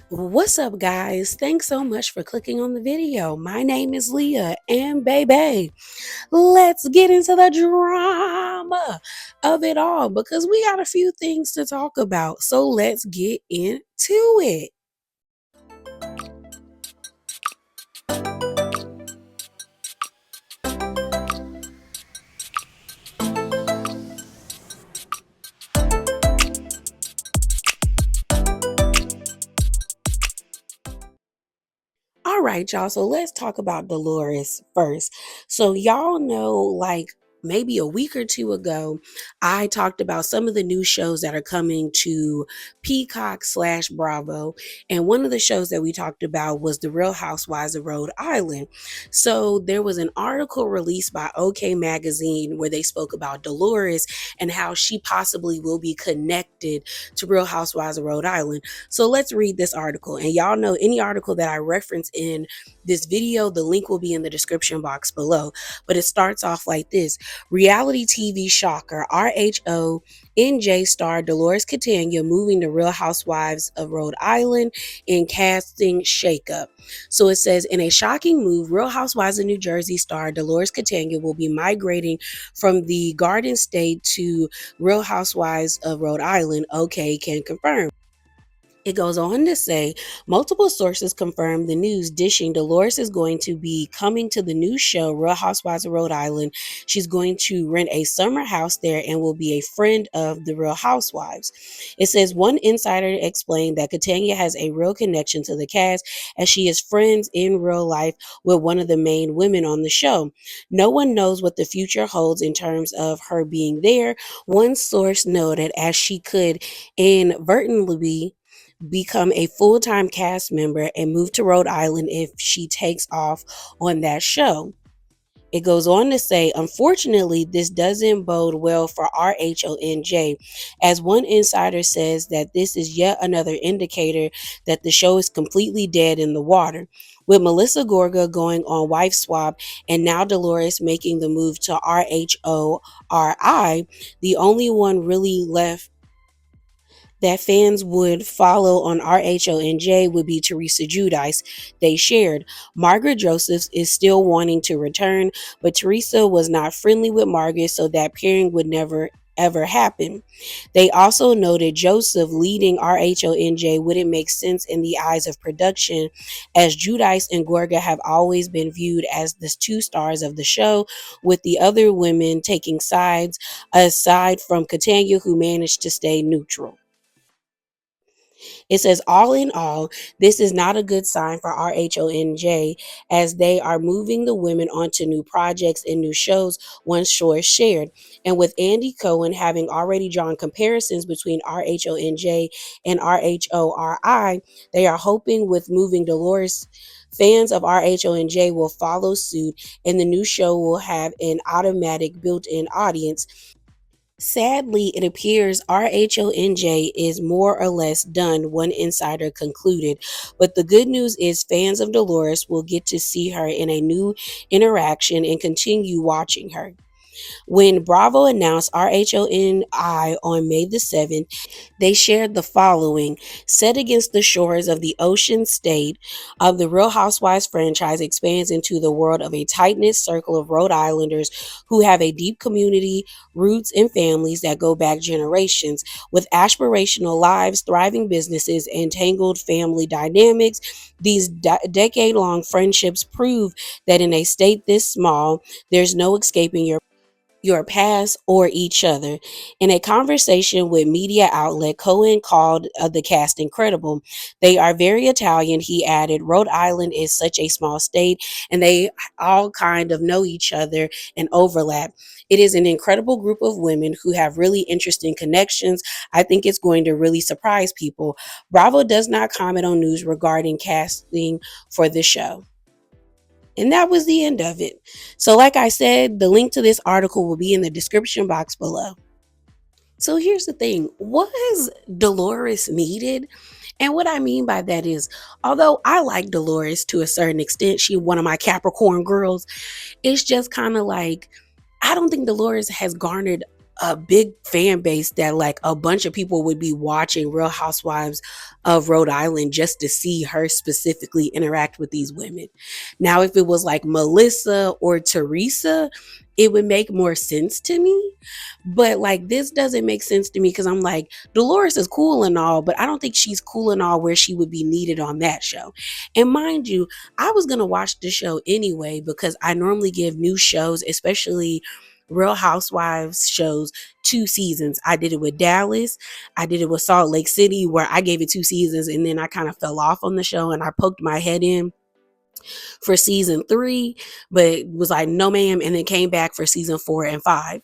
What's up, guys? Thanks so much for clicking on the video. My name is Leah, and baby, let's get into the drama of it all because we got a few things to talk about. So let's get into it. All right, y'all. So let's talk about Dolores first. So, y'all know, like, maybe a week or two ago, I talked about some of the new shows that are coming to Peacock slash Bravo. And one of the shows that we talked about was The Real Housewives of Rhode Island. So there was an article released by OK Magazine where they spoke about Dolores and how she possibly will be connected to Real Housewives of Rhode Island. So let's read this article. And y'all know any article that I reference in this video, the link will be in the description box below. But it starts off like this. Reality TV shocker, RHONJ star Doloros Catania moving to Real Housewives of Rhode Island in casting shakeup. So it says, in a shocking move, Real Housewives of New Jersey star Doloros Catania will be migrating from the Garden State to Real Housewives of Rhode Island. OK can confirm. It goes on to say multiple sources confirm the news, dishing Dolores is going to be coming to the new show, Real Housewives of Rhode Island. She's going to rent a summer house there and will be a friend of the Real Housewives. It says one insider explained that Catania has a real connection to the cast as she is friends in real life with one of the main women on the show. No one knows what the future holds in terms of her being there. One source noted as she could inadvertently become a full-time cast member and move to Rhode Island if she takes off on that show. It goes on to say, unfortunately, this doesn't bode well for RHONJ, as one insider says that this is yet another indicator that the show is completely dead in the water. With Melissa Gorga going on wife swap and now Dolores making the move to RHORI, the only one really left that fans would follow on RHONJ would be Teresa Giudice. They shared. Margaret Josephs is still wanting to return, but Teresa was not friendly with Margaret, so that pairing would never ever happen. They also noted Joseph leading RHONJ wouldn't make sense in the eyes of production, as Giudice and Gorga have always been viewed as the two stars of the show, with the other women taking sides, aside from Catania, who managed to stay neutral. It says, all in all, this is not a good sign for RHONJ as they are moving the women onto new projects and new shows, one source shared. And with Andy Cohen having already drawn comparisons between RHONJ and RHORI, they are hoping with moving Dolores, fans of RHONJ will follow suit and the new show will have an automatic built-in audience. Sadly, it appears RHONJ is more or less done, one insider concluded. But the good news is fans of Dolores will get to see her in a new interaction and continue watching her. When Bravo announced RHONI on May the 7th, they shared the following. Set against the shores of the ocean state of the Real Housewives franchise expands into the world of a tight-knit circle of Rhode Islanders who have a deep community, roots, and families that go back generations. With aspirational lives, thriving businesses, and tangled family dynamics, these decade-long friendships prove that in a state this small, there's no escaping your past or each other. In a conversation with media outlet, Cohen called the cast incredible. They are very Italian, he added. Rhode Island is such a small state and they all kind of know each other and overlap. It is an incredible group of women who have really interesting connections. I think it's going to really surprise people. Bravo does not comment on news regarding casting for the show. And that was the end of it. So, like I said, the link to this article will be in the description box below. So, here's the thing, was Dolores needed? And what I mean by that is, although I like Dolores to a certain extent, she one of my Capricorn girls, it's just kind of like, I don't think Dolores has garnered a big fan base that like a bunch of people would be watching Real Housewives of Rhode Island just to see her specifically interact with these women. Now, if it was like Melissa or Teresa, it would make more sense to me. But like this doesn't make sense to me because I'm like, Dolores is cool and all, but I don't think she's cool and all where she would be needed on that show. And mind you, I was gonna watch the show anyway because I normally give new shows, especially Real Housewives shows, 2 seasons. I did it with Dallas. I did it with Salt Lake City, where I gave it 2 seasons and then I kind of fell off on the show and I poked my head in for season 3, but was like, no, ma'am, and then came back for season 4 and 5.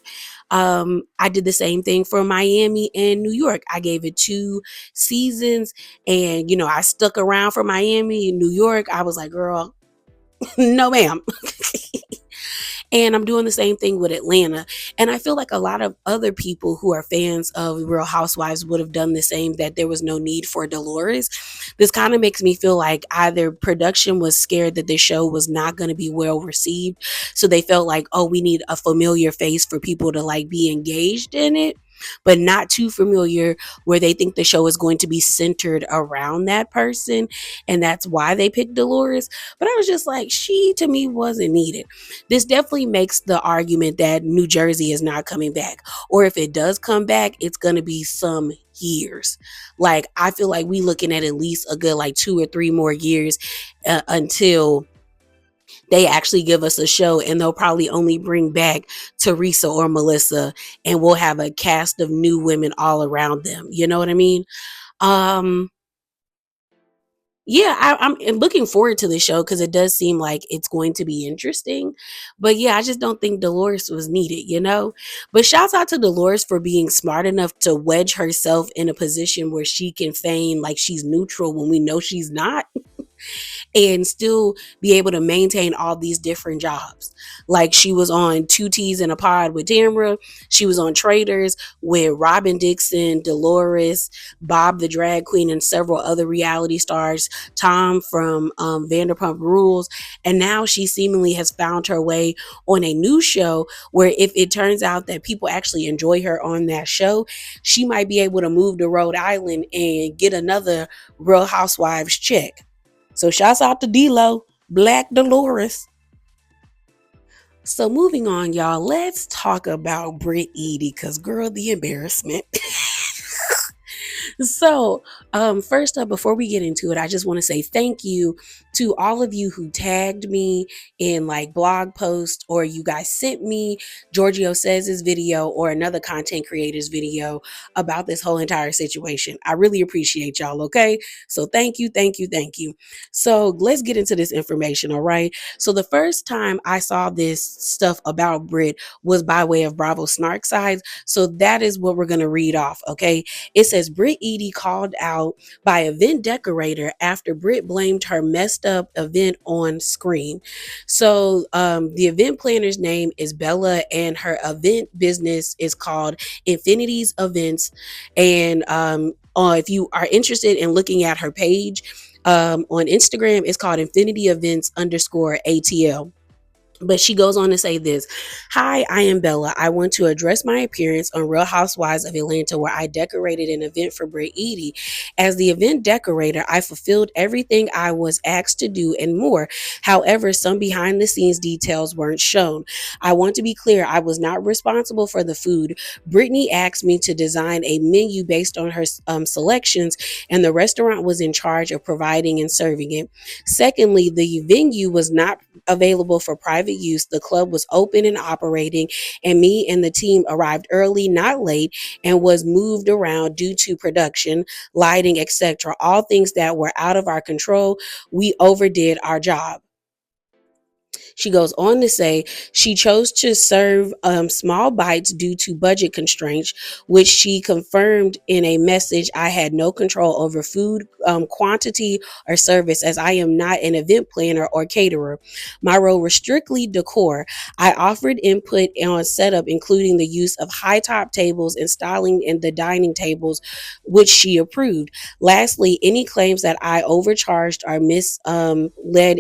I did the same thing for Miami and New York. I gave it 2 seasons, and I stuck around for Miami and New York. I was like, girl, no, ma'am. And I'm doing the same thing with Atlanta. And I feel like a lot of other people who are fans of Real Housewives would have done the same, that there was no need for Dolores. This kind of makes me feel like either production was scared that the show was not going to be well received. So they felt like, oh, we need a familiar face for people to like be engaged in it, but not too familiar where they think the show is going to be centered around that person. And that's why they picked Dolores. But I was just like, she to me wasn't needed. This definitely makes the argument that New Jersey is not coming back. Or if it does come back, it's going to be some years. Like, I feel like we looking at least a good like 2 or 3 more years until they actually give us a show, and they'll probably only bring back Teresa or Melissa, and we'll have a cast of new women all around them. You know what I mean? Um, yeah, I'm looking forward to the show because it does seem like it's going to be interesting. But yeah, I just don't think Dolores was needed. But shouts out to Dolores for being smart enough to wedge herself in a position where she can feign like she's neutral when we know she's not, and still be able to maintain all these different jobs. Like she was on Two Teas in a Pod with Tamra. She was on Traders with Robin Dixon, Dolores, Bob the Drag Queen, and several other reality stars, Tom from Vanderpump Rules. And now she seemingly has found her way on a new show where if it turns out that people actually enjoy her on that show, she might be able to move to Rhode Island and get another Real Housewives check. So shouts out to D-Lo, Black Dolores. So moving on, y'all, let's talk about Brit Eady, because girl, the embarrassment. So, first up, before we get into it, I just want to say thank you to all of you who tagged me in like blog posts, or you guys sent me Giorgio Says' video or another content creator's video about this whole entire situation. I really appreciate y'all, okay? So thank you, thank you, thank you. So let's get into this information, all right? So the first time I saw this stuff about Brit was by way of Bravo Snark Sides. So that is what we're going to read off, okay? It says Brit Eady called out by event decorator after Brit blamed her messed up event on screen. So the event planner's name is Bella, and her event business is called Infinity's Events. And if you are interested in looking at her page on Instagram, it's called Infinity Events _ ATL. But she goes on to say this. Hi, I am Bella. I want to address my appearance on Real Housewives of Atlanta, where I decorated an event for Brit Eady. As the event decorator, I fulfilled everything I was asked to do and more. However, some behind the scenes details weren't shown. I want to be clear, I was not responsible for the food. Brittany asked me to design a menu based on her selections, and the restaurant was in charge of providing and serving it. Secondly, the venue was not available for private use. The club was open and operating, and me and the team arrived early, not late, and was moved around due to production, lighting, etc. All things that were out of our control. We overdid our job. She goes on to say she chose to serve small bites due to budget constraints, which she confirmed in a message. I had no control over food quantity or service, as I am not an event planner or caterer. My role was strictly decor. I offered input on setup, including the use of high top tables and styling in the dining tables, which she approved. Lastly, any claims that I overcharged or misled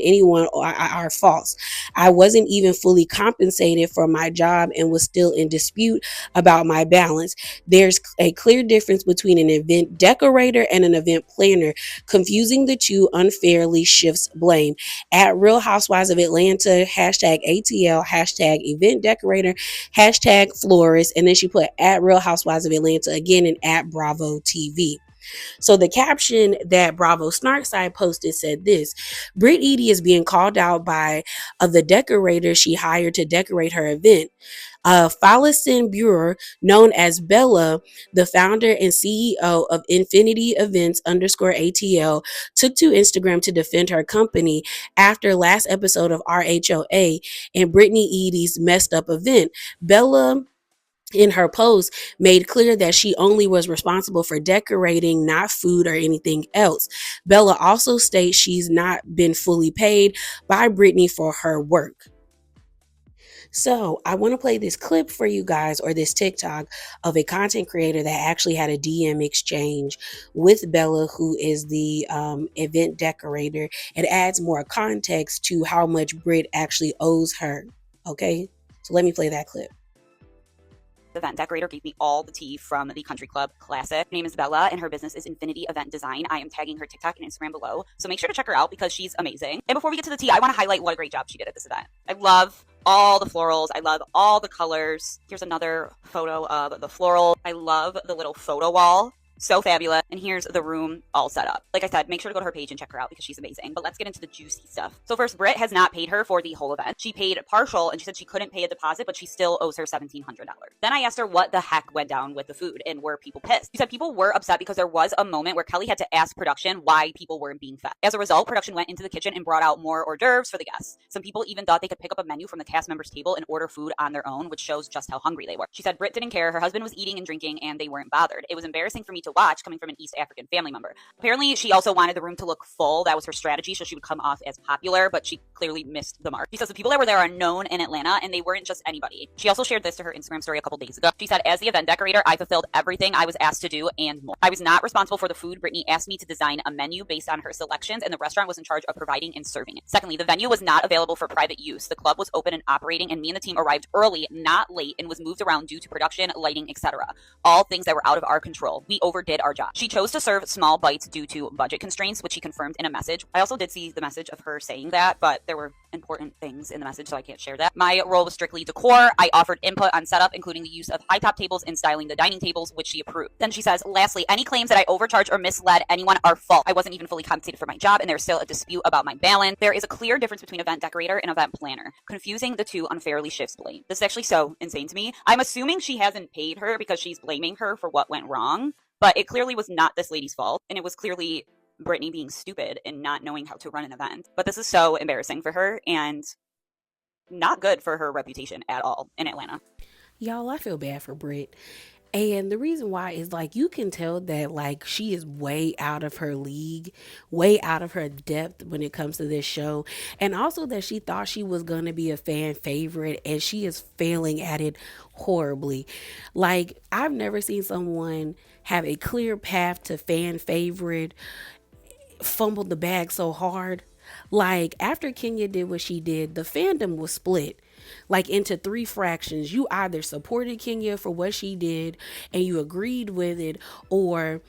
anyone are false. I wasn't even fully compensated for my job and was still in dispute about my balance. There's a clear difference between an event decorator and an event planner. Confusing the two unfairly shifts blame. At Real Housewives of Atlanta, hashtag ATL, hashtag event decorator, hashtag florist, and then she put at Real Housewives of Atlanta again and at Bravo TV. So the caption that Bravo Snarkside posted said this: Brit Eady is being called out by the decorator she hired to decorate her event. Falison Buer, known as Bella, the founder and CEO of Infinity Events underscore ATL, took to Instagram to defend her company after last episode of RHOA and Brittani Eady's messed up event. Bella, in her post, made clear that she only was responsible for decorating, not food or anything else. Bella also states she's not been fully paid by Brittani for her work. So I want to play this clip for you guys, or this TikTok of a content creator that actually had a DM exchange with Bella, who is the event decorator. It adds more context to how much Brit actually owes her. Okay, so let me play that clip. Event decorator gave me all the tea from the country club classic. Her name is Bella and her business is Infinity Event Design. I am tagging her TikTok and Instagram below, so make sure to check her out because she's amazing. And before we get to the tea, I want to highlight what a great job she did at this event. I love all the florals. I love all the colors. Here's another photo of the floral. I love the little photo wall. So fabulous. And here's the room all set up. Like I said, make sure to go to her page and check her out because she's amazing. But let's get into the juicy stuff. So first, Brit has not paid her for the whole event. She paid partial and she said she couldn't pay a deposit, but she still owes her $1,700. Then I asked her what the heck went down with the food and were people pissed. She said people were upset because there was a moment where Kelly had to ask production why people weren't being fed. As a result, production went into the kitchen and brought out more hors d'oeuvres for the guests. Some people even thought they could pick up a menu from the cast members' table and order food on their own, which shows just how hungry they were. She said Brit didn't care. Her husband was eating and drinking and they weren't bothered. It was embarrassing for me to watch coming from an East African family member. Apparently, she also wanted the room to look full. That was her strategy, so she would come off as popular, but she clearly missed the mark. She says the people that were there are known in Atlanta, and they weren't just anybody. She also shared this to her Instagram story a couple days ago. She said, as the event decorator, I fulfilled everything I was asked to do and more. I was not responsible for the food. Brittani asked me to design a menu based on her selections, and the restaurant was in charge of providing and serving it. Secondly, the venue was not available for private use. The club was open and operating, and me and the team arrived early, not late, and was moved around due to production, lighting, etc. All things that were out of our control. We overdid our job. She chose to serve small bites due to budget constraints, which she confirmed in a message. I also did see the message of her saying that, but there were important things in the message, so I can't share that. My role was strictly decor. I offered input on setup, including the use of high top tables and styling the dining tables, which she approved. Then she says, lastly, any claims that I overcharged or misled anyone are false. I wasn't even fully compensated for my job, and there's still a dispute about my balance. There is a clear difference between event decorator and event planner. Confusing the two unfairly shifts blame. This is actually so insane to me. I'm assuming she hasn't paid her because she's blaming her for what went wrong, but it clearly was not this lady's fault, and it was clearly Brittani being stupid and not knowing how to run an event. But this is so embarrassing for her and not good for her reputation at all in Atlanta. Y'all, I feel bad for Brit. And the reason why is like you can tell that like she is way out of her league, way out of her depth when it comes to this show. And also that she thought she was going to be a fan favorite and she is failing at it horribly. Like I've never seen someone have a clear path to fan favorite fumble the bag so hard. Like after Kenya did what she did, the fandom was split like into three fractions. You either supported Kenya for what she did and you agreed with it, or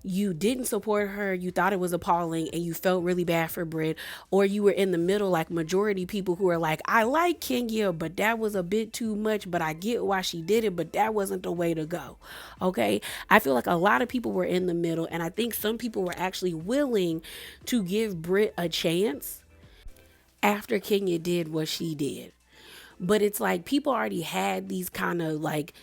you didn't support her, you thought it was appalling and you felt really bad for Brit, or you were in the middle like majority people who are like, I like Kenya, but that was a bit too much, but I get why she did it, but that wasn't the way to go. Okay, I feel like a lot of people were in the middle, and I think some people were actually willing to give Brit a chance after Kenya did what she did. But it's like people already had these kind of like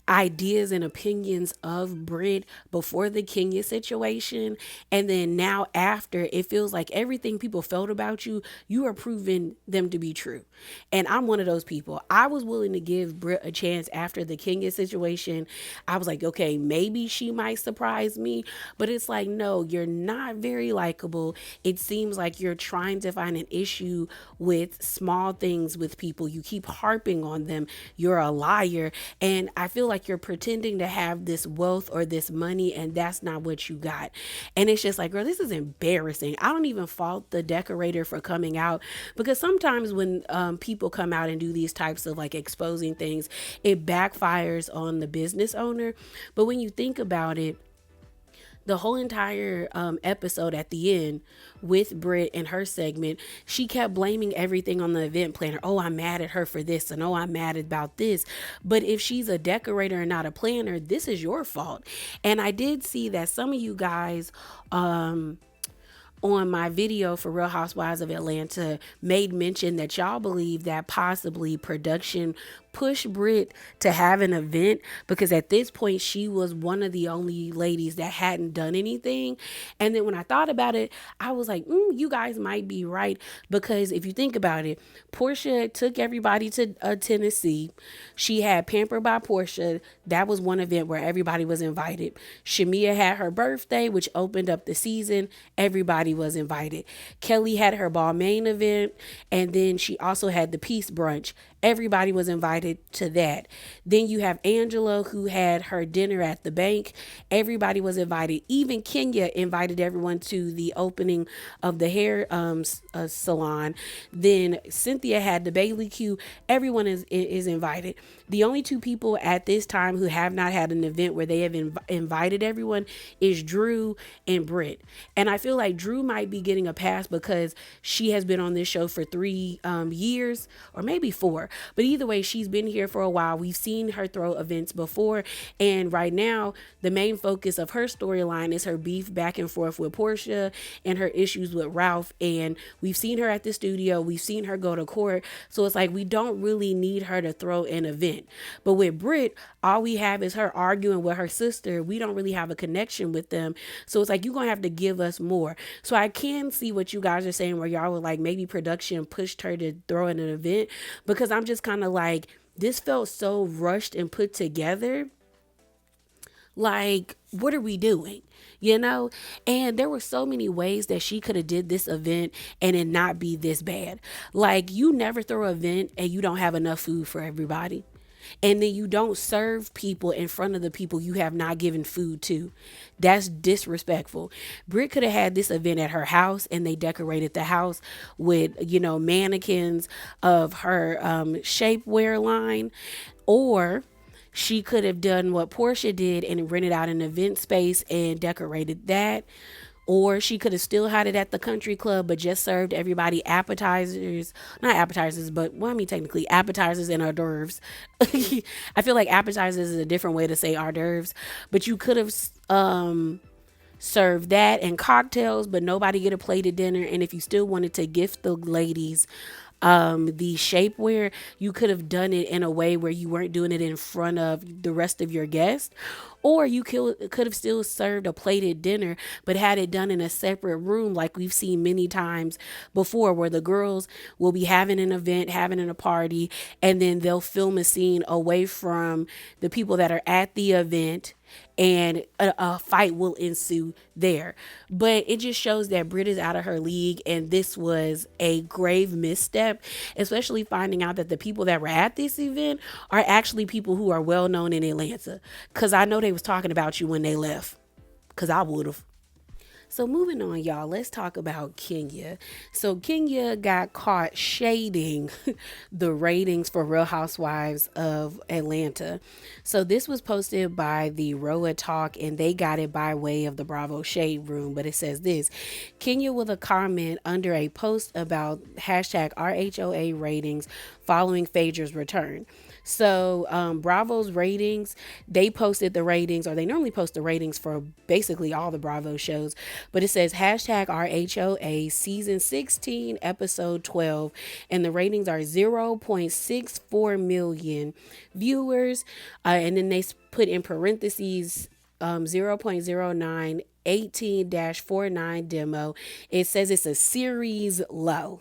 ideas and opinions of Brit before the Kenya situation, and then now after, it feels like everything people felt about you, you are proving them to be true. And I'm one of those people. I was willing to give Brit a chance after the Kenya situation. I was like, okay, maybe she might surprise me, but it's like, no, you're not very likable. It seems like you're trying to find an issue with small things with people. You keep harping on them. You're a liar. And I feel like like you're pretending to have this wealth or this money, and that's not what you got. And it's just like, girl, this is embarrassing. I don't even fault the decorator for coming out, because sometimes when people come out and do these types of like exposing things, it backfires on the business owner. But when you think about it, the whole entire episode at the end with Brit and her segment, she kept blaming everything on the event planner. Oh, I'm mad at her for this, and oh, I'm mad about this. But if she's a decorator and not a planner, this is your fault. And I did see that some of you guys on my video for Real Housewives of Atlanta made mention that y'all believe that possibly production pushed Brit to have an event, because at this point she was one of the only ladies that hadn't done anything. And then when I thought about it, I was like, you guys might be right, because if you think about it, Portia took everybody to Tennessee. She had Pampered by Portia. That was one event where everybody was invited. Shamia had her birthday, which opened up the season. Everybody was invited. Kelly had her Balmain event, and then she also had the Peace Brunch. Everybody was invited to that. Then you have Angela, who had her dinner at the bank. Everybody was invited. Even Kenya invited everyone to the opening of the hair salon. Then Cynthia had the Bailey Q. Everyone is invited. The only two people at this time who have not had an event where they have invited everyone is Drew and Brit. And I feel like Drew might be getting a pass because she has been on this show for 3 years, or maybe 4. But either way, she's been here for a while. We've seen her throw events before. And right now, the main focus of her storyline is her beef back and forth with Portia and her issues with Ralph. And we've seen her at the studio. We've seen her go to court. So it's like we don't really need her to throw an event. But with Brit, all we have is her arguing with her sister. We don't really have a connection with them. So it's like, you're going to have to give us more. So I can see what you guys are saying, where y'all were like, maybe production pushed her to throw in an event, because I'm just kind of like, this felt so rushed and put together. Like, what are we doing? You know? And there were so many ways that she could have did this event and it not be this bad. Like, you never throw an event and you don't have enough food for everybody. And then you don't serve people in front of the people you have not given food to. That's disrespectful. Brit could have had this event at her house, and they decorated the house with, mannequins of her shapewear line. Or she could have done what Portia did and rented out an event space and decorated that. Or she could have still had it at the country club, but just served everybody appetizers. Not appetizers, but, well, I mean, technically appetizers and hors d'oeuvres. I feel like appetizers is a different way to say hors d'oeuvres. But you could have served that and cocktails, but nobody get a plated dinner. And if you still wanted to gift the ladies the shapewear, you could have done it in a way where you weren't doing it in front of the rest of your guests. Or you could have still served a plated dinner, but had it done in a separate room, like we've seen many times before, where the girls will be having an event, having a party, and then they'll film a scene away from the people that are at the event, and a fight will ensue there. But it just shows that Brit is out of her league, and this was a grave misstep, especially finding out that the people that were at this event are actually people who are well known in Atlanta. Because I know they was talking about you when they left, because I would have. So moving on, y'all, let's talk about Kenya. So Kenya got caught shading the ratings for Real Housewives of Atlanta. So this was posted by the RHOA Talk, and they got it by way of the Bravo Shade Room. But it says this: Kenya with a comment under a post about hashtag RHOA ratings following Phaedra's return. So Bravo's ratings, they posted the ratings, or they normally post the ratings for basically all the Bravo shows, but it says hashtag RHOA season 16 episode 12, and the ratings are 0.64 million viewers, and then they put in parentheses 0.09 18-49 demo. It says it's a series low.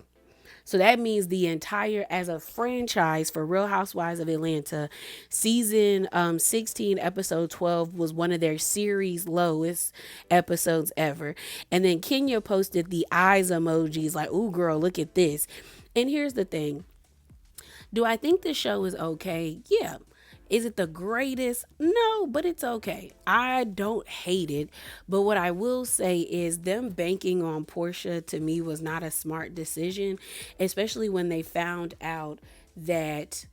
So that means the entire, as a franchise for Real Housewives of Atlanta, season 16, episode 12 was one of their series lowest episodes ever. And then Kenya posted the eyes emojis like, ooh, girl, look at this. And here's the thing. Do I think the show is okay? Yeah. Is it the greatest? No, but it's okay. I don't hate it. But what I will say is them banking on Portia to me was not a smart decision, especially when they found out that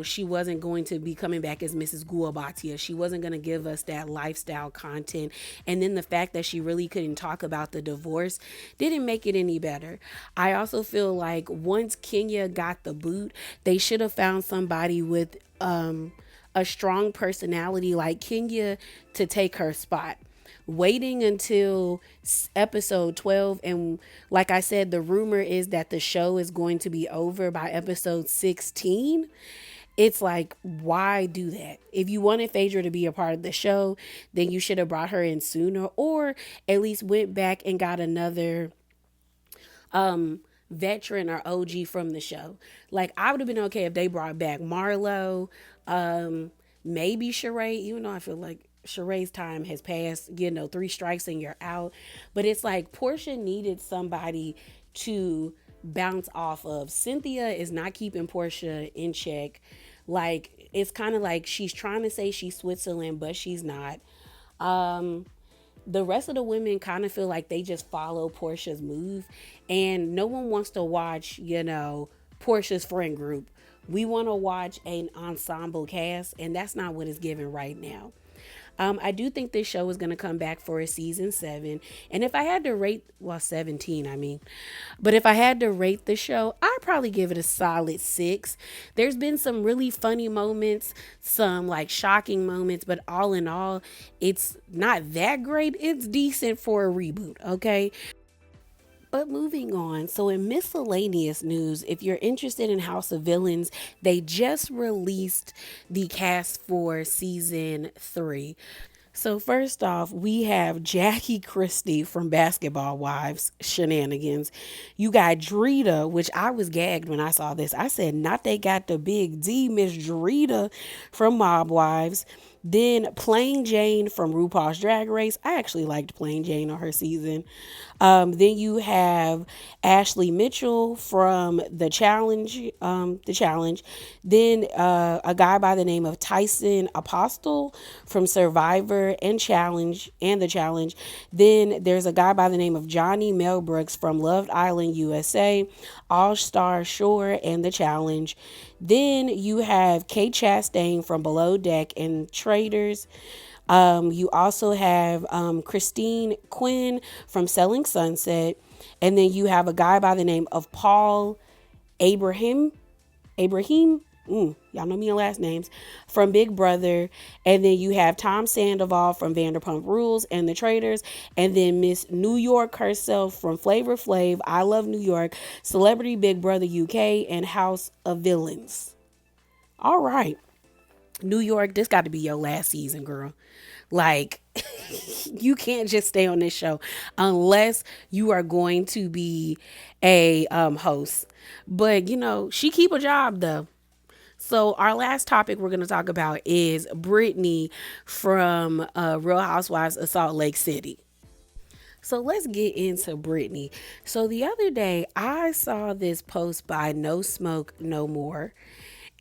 she wasn't going to be coming back as Mrs. Guabatia. She wasn't going to give us that lifestyle content. And then the fact that she really couldn't talk about the divorce didn't make it any better. I also feel like once Kenya got the boot, they should have found somebody with a strong personality like Kenya to take her spot. Waiting until episode 12, and like I said, the rumor is that the show is going to be over by episode 16. It's like, why do that? If you wanted Phaedra to be a part of the show, then you should have brought her in sooner, or at least went back and got another veteran or OG from the show. Like, I would have been okay if they brought back Marlo, maybe Sheree, even though I feel like Sheree's time has passed, 3 strikes and you're out. But it's like Portia needed somebody to bounce off of. Cynthia is not keeping Portia in check. Like, it's kind of like she's trying to say she's Switzerland, but she's not. The rest of the women kind of feel like they just follow Portia's move, and no one wants to watch, Portia's friend group. We want to watch an ensemble cast, and that's not what it's given right now. I do think this show is going to come back for a season 7. And if I had to rate, 17, I mean, but if I had to rate the show, I'd probably give it a solid 6. There's been some really funny moments, some like shocking moments, but all in all, it's not that great. It's decent for a reboot, okay? But moving on, so in miscellaneous news, if you're interested in House of Villains, they just released the cast for season 3. So first off, we have Jackie Christie from Basketball Wives Shenanigans. You got Drita, which I was gagged when I saw this. I said, not they got the big D, Miss Drita from Mob Wives. Then Plain Jane from RuPaul's Drag Race. I actually liked Plain Jane on her season. Then you have Ashley Mitchell from the Challenge. Then a guy by the name of Tyson Apostle from Survivor and Challenge and the Challenge. Then there's a guy by the name of Johnny Mel Brooks from Love Island USA, All Star Shore and the Challenge. Then you have Kate Chastain from Below Deck and Traders. You also have Christine Quinn from Selling Sunset. And then you have a guy by the name of Paul Abraham. Y'all know me in last names, from Big Brother. And then you have Tom Sandoval from Vanderpump Rules and the Traders. And then Miss New York herself from Flavor Flav, I Love New York, Celebrity Big Brother UK, and House of Villains. All right. New York, this got to be your last season, girl. Like, you can't just stay on this show unless you are going to be a host. But, she keep a job, though. So our last topic we're going to talk about is Brittany from Real Housewives of Salt Lake City. So let's get into Brittany. So the other day I saw this post by No Smoke No More,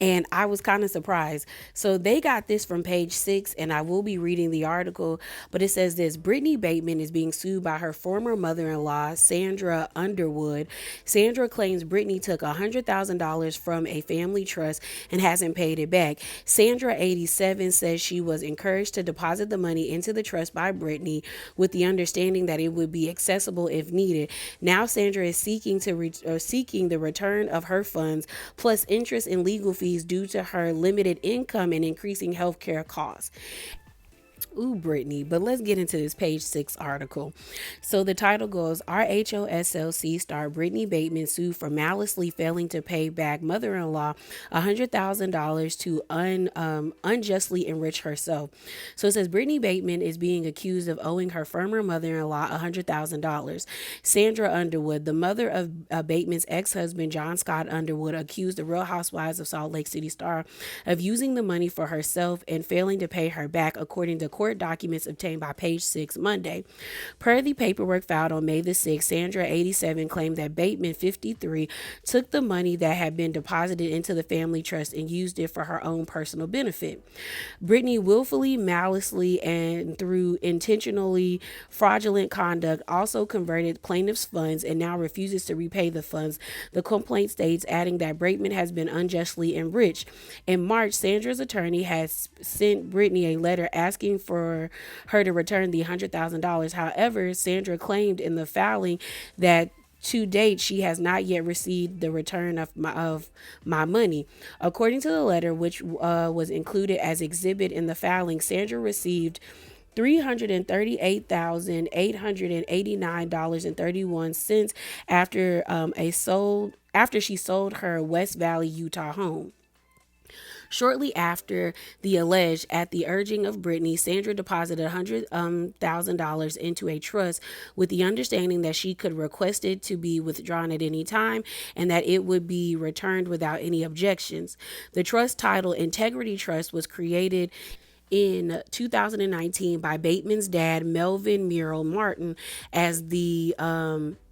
and I was kind of surprised. So they got this from page 6, and I will be reading the article, but it says this: Brittani Bateman is being sued by her former mother-in-law, Sandra Underwood. Sandra claims Brittany took $100,000 from a family trust and hasn't paid it back. Sandra, 87, says she was encouraged to deposit the money into the trust by Brittany with the understanding that it would be accessible if needed. Now Sandra is seeking the return of her funds plus interest and legal fees due to her limited income and increasing healthcare costs. Ooh, Brittany. But let's get into this page 6 article. So the title goes, RHOSLC star Brittani Bateman sued for maliciously failing to pay back mother-in-law $100,000 to unjustly enrich herself. So it says Brittani Bateman is being accused of owing her former mother-in-law $100,000. Sandra Underwood, the mother of Bateman's ex-husband John Scott Underwood, accused the Real Housewives of Salt Lake City star of using the money for herself and failing to pay her back, according to court court documents obtained by Page Six Monday. Per the paperwork filed on May the 6th, Sandra, 87, claimed that Bateman, 53, took the money that had been deposited into the family trust and used it for her own personal benefit. Brittany willfully, maliciously, and through intentionally fraudulent conduct also converted plaintiff's funds and now refuses to repay the funds, the complaint states, adding that Bateman has been unjustly enriched. In March, Sandra's attorney has sent Brittany a letter asking for her to return the $100,000. However, Sandra claimed in the filing that to date, she has not yet received the return of my money. According to the letter, which was included as exhibit in the filing, Sandra received $338,889.31 after she sold her West Valley, Utah home. Shortly after the alleged, at the urging of Brittany, Sandra deposited $100,000 into a trust with the understanding that she could request it to be withdrawn at any time and that it would be returned without any objections. The trust, titled Integrity Trust, was created in 2019 by Bateman's dad, Melvin Muriel Martin, as the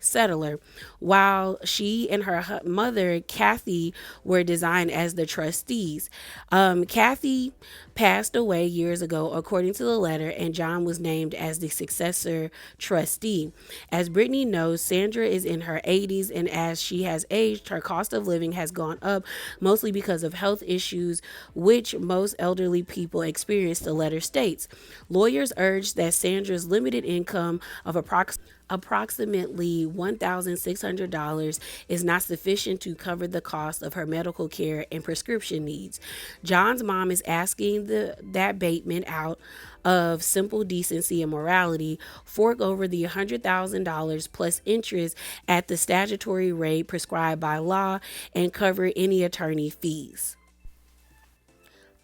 settler, while she and her mother, Kathy, were designed as the trustees. Kathy passed away years ago, according to the letter, and John was named as the successor trustee. As Brittany knows, Sandra is in her 80s, and as she has aged, her cost of living has gone up, mostly because of health issues, which most elderly people experience, the letter states. Lawyers urge that Sandra's limited income of approximately $1,600 is not sufficient to cover the cost of her medical care and prescription needs. John's mom is asking that Bateman, out of simple decency and morality, fork over the $100,000 plus interest at the statutory rate prescribed by law and cover any attorney fees.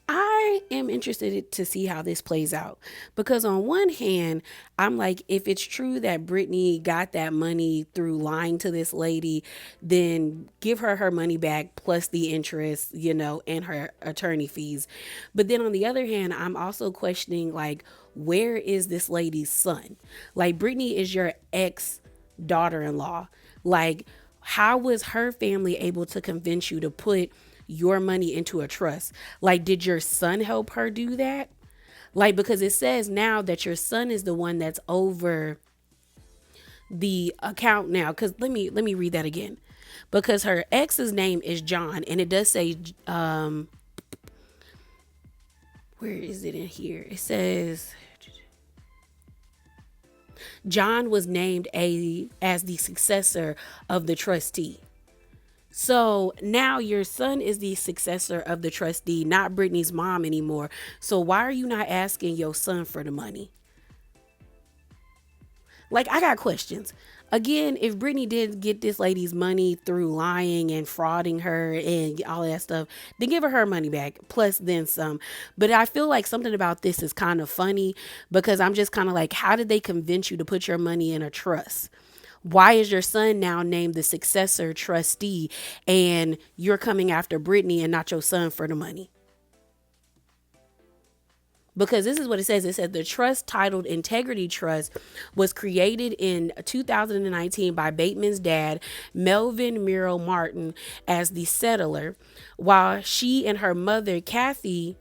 I am interested to see how this plays out because on one hand, I'm like, if it's true that Brittany got that money through lying to this lady, then give her her money back plus the interest, and her attorney fees. But then on the other hand, I'm also questioning, like, where is this lady's son? Like, Brittany is your ex daughter-in-law. Like, how was her family able to convince you to put your money into a trust? Like, did your son help her do that? Like, because it says now that your son is the one that's over the account now. Because let me read that again. Because her ex's name is John, and it does say, where is it in here? It says John was named as the successor of the trustee. So now your son is the successor of the trustee, not Brittany's mom anymore. So why are you not asking your son for the money? Like, I got questions. Again, if Brittany did get this lady's money through lying and frauding her and all that stuff, then give her money back, plus then some. But I feel like something about this is kind of funny because I'm just kind of like, how did they convince you to put your money in a trust? Why is your son now named the successor trustee and you're coming after Brittany and not your son for the money? Because this is what it says. It said the trust, titled Integrity Trust, was created in 2019 by Bateman's dad, Melvin Muriel Martin, as the settler, while she and her mother, Kathy,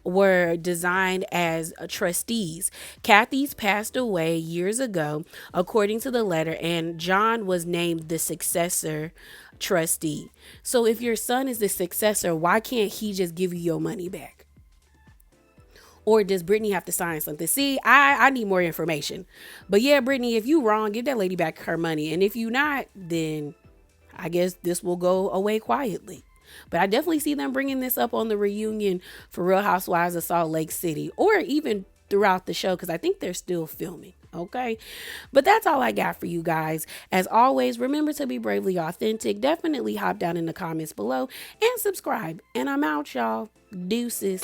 were designed as trustees. Kathy's passed away years ago, according to the letter, and John was named the successor trustee. So if your son is the successor, why can't he just give you your money back? Or does Brittany have to sign something? See, I need more information. But yeah, Brittany, if you wrong, give that lady back her money. And if you not, then I guess this will go away quietly. But I definitely see them bringing this up on the reunion for Real Housewives of Salt Lake City, or even throughout the show, because I think they're still filming. Okay. But that's all I got for you guys. As always, remember to be bravely authentic. Definitely hop down in the comments below and subscribe. And I'm out, y'all. Deuces.